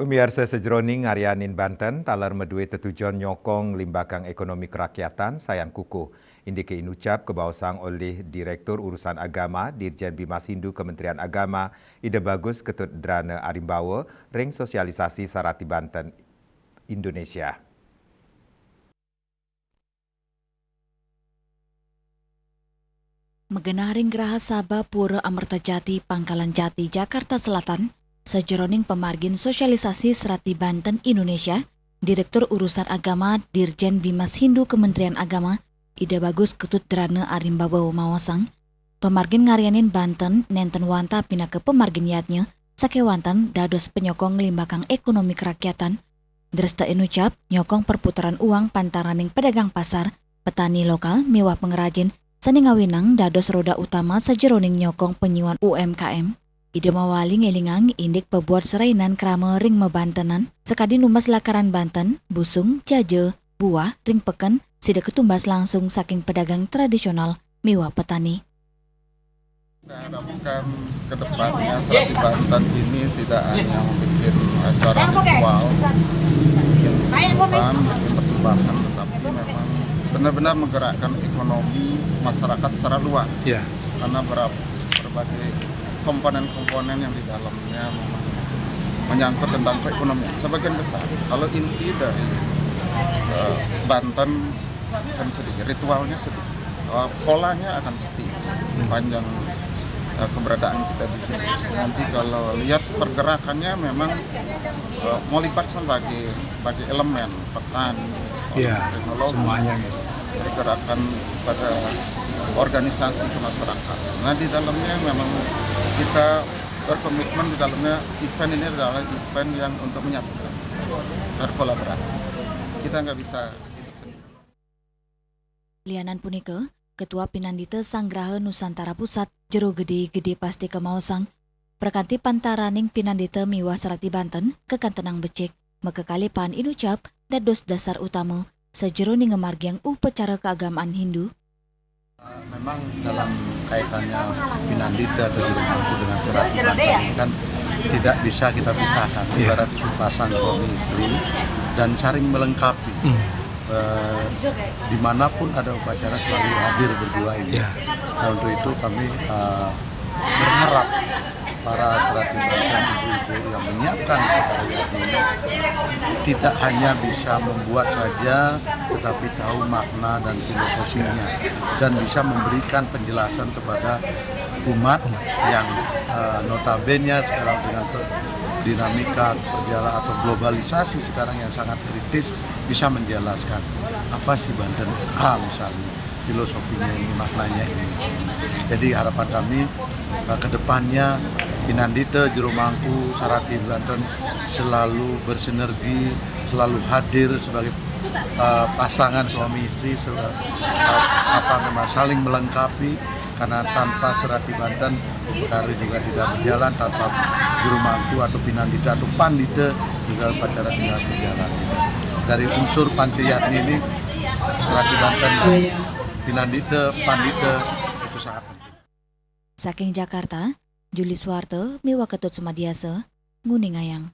Pemirsa sejroning Arianin Banten, talar medue tetujuan nyokong limbakang ekonomi kerakyatan sayang kukuh. Indike inucap kebawasang oleh Direktur Urusan Agama Dirjen Bimas Hindu Kementerian Agama Ide Bagus Ketut Drana Arimbawa ring sosialisasi Sarati Banten Indonesia. Megenaring Geraha Sabah Pura Amertajati Pangkalan Jati Jakarta Selatan, sejeroning pemargin sosialisasi Serati Banten Indonesia, Direktur Urusan Agama Dirjen Bimas Hindu Kementerian Agama Ide Bagus Ketut Drana Arimbawa Mawasang, pemargin ngarianin Banten nenten wanta pina ke pemargin yatnya, sakewantan dados penyokong limbakang ekonomi kerakyatan, dresta enucap nyokong perputaran uang pantaraning pedagang pasar, petani lokal, mewah pengrajin, saningawinang dados roda utama sejeroning nyokong penyiwan UMKM. Ide mawali ngelingang indik pebuat serainan krama ring mebantenan, sekadi numbas lakaran Banten, busung, jaje, buah, ring peken, sida ketumbas langsung saking pedagang tradisional, mewah petani. Kita harapkan ke depannya Serati Banten ini tidak hanya membuat acara ritual, bikin persembahan, tetapi memang benar-benar menggerakkan ekonomi masyarakat secara luas. Karena berbagai komponen-komponen yang di dalamnya memang menyangkut tentang perekonomian sebagian besar. Kalau inti dari Banten kan sedikit, ritualnya sedikit, polanya akan sedikit sepanjang keberadaan kita di sini. Nanti kalau lihat pergerakannya memang melibatkan bagi elemen petani, teknologi, semuanya gitu. Gerakan pada organisasi kemasyarakatan. Nah di dalamnya memang kita berkomitmen di dalamnya event ini adalah event yang untuk menyatukan, berkolaborasi. Kita nggak bisa hidup sendiri. Lianan punike, Ketua Pinandite Sanggraha Nusantara Pusat Jero Gede pasti kemausang, perkanti pantaraning Pinandite miwah Serati Banten kekantenang becek, mekekalipan inucap dados dasar utama sejeroning ngemargiang upacara keagamaan Hindu. Memang dalam kaitannya Pinandite atau Jurumangku dengan Serati Banten ini kan tidak bisa kita pisahkan, ibarat sepasang suami istri dan saling melengkapi. Dimanapun ada upacara selalu hadir berdua ini. Nah, untuk itu kami berharap para Serati Banten ibu-ibu yang menyiapkan upacara ini tidak hanya bisa membuat saja, tetapi tahu makna dan filosofinya dan bisa memberikan penjelasan kepada umat yang notabene sekarang dengan dinamika perjalanan atau globalisasi sekarang yang sangat kritis bisa menjelaskan apa sih Banten misalnya filosofinya ini, maknanya ini. Jadi harapan kami ke depannya Pinandite, Jurumangku, Serati Banten selalu bersinergi, selalu hadir sebagai pasangan suami istri, saling melengkapi. Karena tanpa Serati Banten, upacara juga tidak berjalan, tanpa Jurumangku atau Pinandite atau Pandite juga upacara tidak berjalan. Dari unsur Panceyatni ini, Serati Banten, Pinandite, Pandite itu sangat penting. Saking Jakarta, Juli Swarte, Miwa Ketut Sumadiasa, Nguningayang.